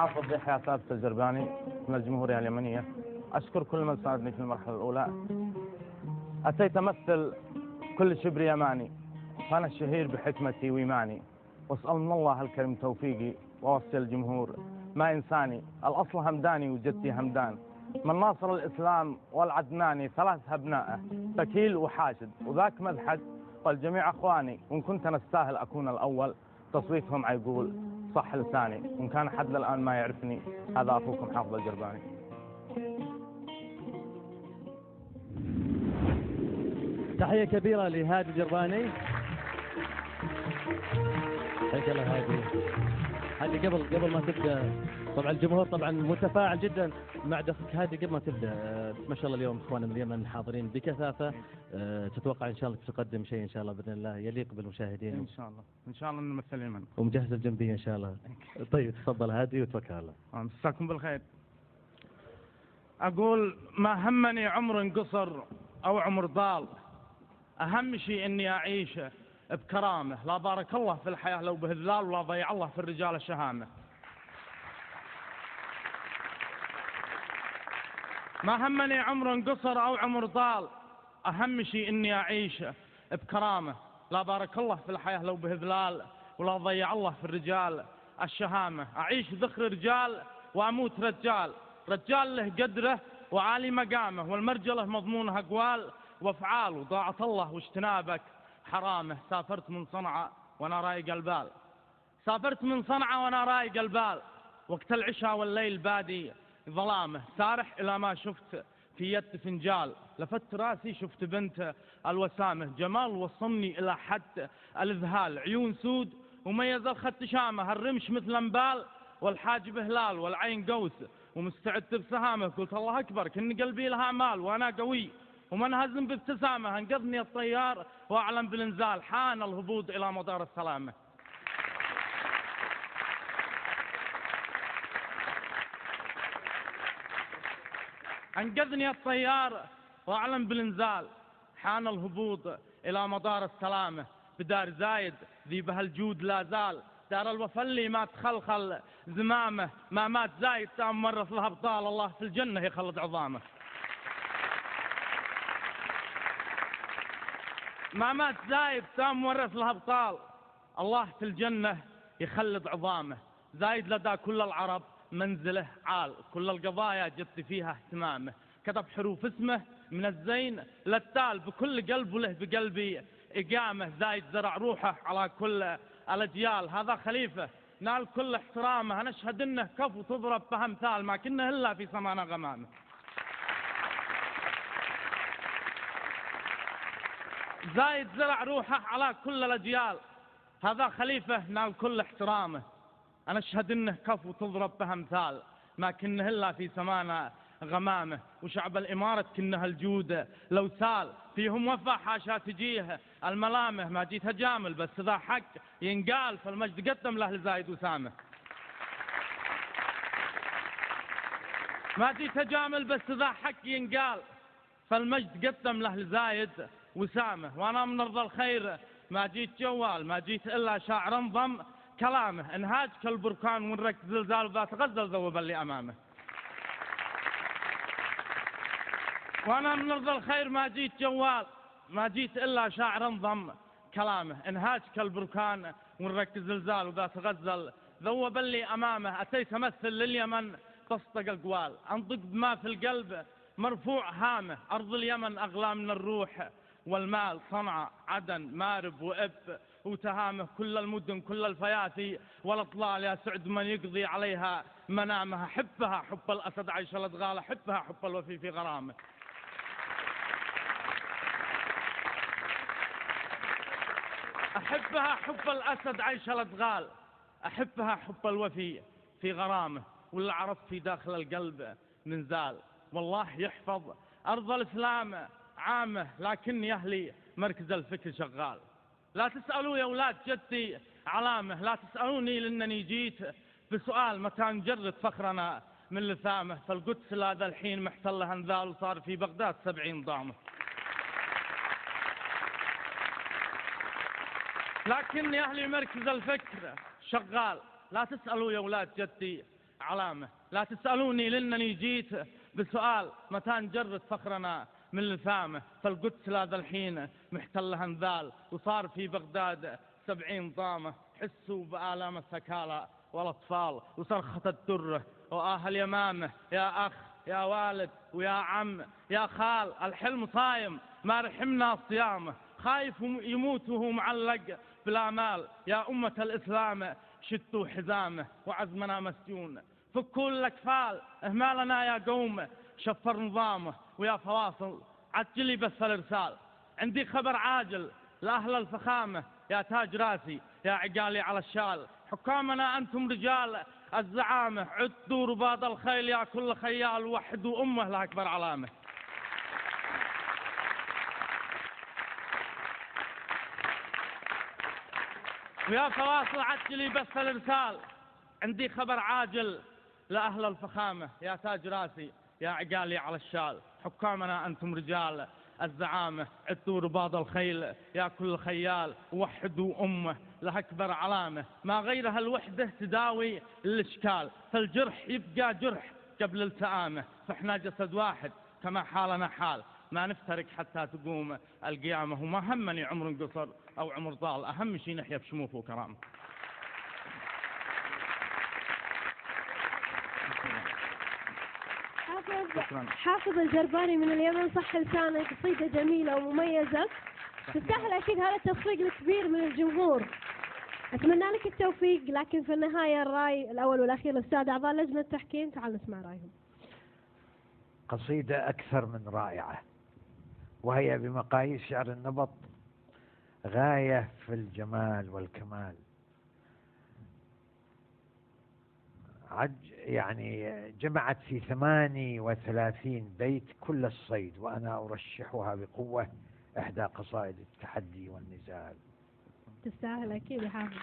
حافظ يحيى ثابت الجرباني من الجمهورية اليمنية. أشكر كل من ساعدني في المرحلة الأولى. أتيت أمثل كل شبر يماني، فأنا الشهير بحكمتي وإيماني، وأسأل من الله الكريم توفيقي، وأوصي الجمهور ما إنساني. الأصل همداني وجدتي همدان، من ناصر الإسلام والعدناني، ثلاث أبناءه ثكيل وحاشد، وذاك مذحد والجميع أخواني. وإن كنت أنا أستاهل أكون الأول، تصويتهم عيقول صح لساني. وإن كان حد الآن ما يعرفني، هذا أخوكم حافظ الجرباني. تحية كبيرة لهادي الجرباني. حياك الله هادي. هادي قبل ما تبدأ، طبعا الجمهور طبعا متفاعل جدا مع دخلك هادي. قبل ما تبدأ ما شاء الله اليوم اخواننا من اليمن حاضرين بكثافة، تتوقع ان شاء الله تقدم شيء ان شاء الله باذن الله يليق بالمشاهدين؟ ان شاء الله ان شاء الله نمثل اليمن ومجهز الجنبية ان شاء الله. طيب تفضل هادي وتوكل على الله. مساكم بالخير. اقول ما همني عمر قصر او عمر ضال، اهم شيء اني اعيش بكرامه. لا بارك الله في الحياه لو بهذلال، ولا ضيع الله في الرجال الشهامه. ما همني عمر قصر او عمر طال، اهم شيء اني اعيش بكرامه. لا بارك الله في الحياه لو بهذلال، ولا ضيع الله في الرجال الشهامه. اعيش ذخر رجال واموت رجال، رجال له قدره وعالي مقامه، والمرجله مضمونها اقوال وافعال، وطاعه الله واجتنابك حرامه. سافرت من صنعاء وانا رايق البال، سافرت من صنعاء وانا رايق البال، وقت العشاء والليل بادي ظلامه. سارح الى ما شفت في يد فنجال، لفت راسي شفت بنت الوسامه. جمال وصلني الى حد الاذهال، عيون سود وميز الخد شامه. الرمش مثل انبال والحاجب هلال، والعين قوس ومستعد بسهامه. قلت الله اكبر كن قلبي لها مال، وانا قوي ومنهزم بابتسامه. انقذني الطيار واعلم بالانزال، حان الهبوط الى مدار السلامه. انقذني الطيار واعلم بالانزال، حان الهبوط الى مدار السلامه. بدار زايد ذي بها الجود لا زال، دار الوفا اللي ما تخلخل زمامه. ما مات زايد تام مرث لها ابطال، الله في الجنه يخلد عظامه. ما مات زايد تام ورث لها ابطال، الله في الجنه يخلد عظامه. زايد لدى كل العرب منزله عال، كل القضايا جدت فيها اهتمامه. كتب حروف اسمه من الزين للتال، بكل قلب وله بقلبي إقامة. زايد زرع روحه على كل الأجيال، هذا خليفة نال كل احترامه. نشهد انه كفو تضرب بأمثال، ما كنا إلا في سمانا غمامه. زايد زرع روحه على كل الأجيال، هذا خليفة نال كل احترامه. أنا أشهد إنه كفو تضرب بأمثال، ما كنه إلا في سمانا غمامه. وشعب الإمارة كنه الجود لو سال، فيهم وفا حاشا تجيه الملامه. ما جيت أجامل بس ذا حق ينقال، فالمجد قدم له لزايد وسامه. ما جيت أجامل بس ذا حق ينقال، فالمجد قدم له لزايد وسامه. وأنا من أرض الخير ما جيت جوال، ما جيت إلا شاعر انضم كلامه. انهاج كالبركان ونرك زلزال، وذات غزل ذوب اللي أمامه. وأنا من أرض الخير ما جيت جوال، ما جيت إلا شاعر انضم كلامه. انهاج كالبركان ونرك زلزال، وذات غزل ذوب اللي أمامه. أتيت أمثل لليمن تصدق القوال، أنطق بما في القلب مرفوع هامه. أرض اليمن أغلى من الروح والمال، صنعاء عدن مارب وإب وتهامه. كل المدن كل الفيافي والأطلال، يا سعد من يقضي عليها منامها. حبها حب الأسد عيش الأدغال، حبها حب الوفي في غرامه. أحبها حب الأسد عيش الأدغال، أحبها حب الوفي في غرامه. واللي عرفت في داخل القلب ننزال، والله يحفظ أرض الإسلام عامه. لكن يا أهلي مركز الفكر شغال. لا تسألوا يا أولاد جدي علامه، لا تسألوني لأنني جيت بسؤال متى نجرد فخرنا من لثامه. فالقدس لا ذا الحين محتلها انذال، وصار في بغداد 70 ضامه. لكن يا أهلي مركز الفكر شغال. لا تسألوا يا أولاد جدي علامة. لا تسألوني لأنني جيت بسؤال متى نجرد فخرنا من لثامه، فالقدس لا ذا الحين محتلها انذال، وصار في بغداد 70 ضامة، حسوا بآلام الثكالى والأطفال وصرخة الدرة وآهل يمامه. يا أخ يا والد ويا عم يا خال، الحلم صايم ما رحمنا صيامه، خايف يموت وهو معلق بالآمال. يا أمة الإسلام شدوا حزامه وعزمنا مسجون، فكوا الأكفال إهمالنا يا قوم، شفر نظامه. ويا فواصل عجلي بس الإرسال، عندي خبر عاجل لأهل الفخامة، يا تاج راسي يا عقالي على الشال، حكامنا أنتم رجال الزعامة، عدوا رباط الخيل يا كل خيال، وحدوا أمه لأكبر علامة. ويا فواصل عجلي بس الإرسال، عندي خبر عاجل لأهل الفخامة، يا تاج راسي يا عقالي على الشال، حكامنا أنتم رجال الزعامة، عدوا رباط الخيل يا كل خيال، وحدوا أمه لها أكبر علامة، ما غيرها الوحدة تداوي الإشكال، فالجرح يبقى جرح قبل التآمة، فإحنا جسد واحد كما حالنا حال، ما نفترق حتى تقوم القيامة. وما همني عمر قصر أو عمر طال، أهم شيء نحيا بشموخ وكرامة. حافظ الجرباني من اليمن، صح لسانك، قصيدة جميلة ومميزة تستاهل أكيد هذا التصفيق الكبير من الجمهور. أتمنى لك التوفيق، لكن في النهاية الرأي الأول والأخير للسادة أعضاء لجنة التحكيم، تعال نسمع رأيهم. قصيدة أكثر من رائعة، وهي بمقاييس شعر النبط غاية في الجمال والكمال. يعني جمعت في 38 بيت كل الصيد، وأنا أرشحها بقوة إحدى قصائد التحدي والنزال. تستاهل أكيد يا حافظ.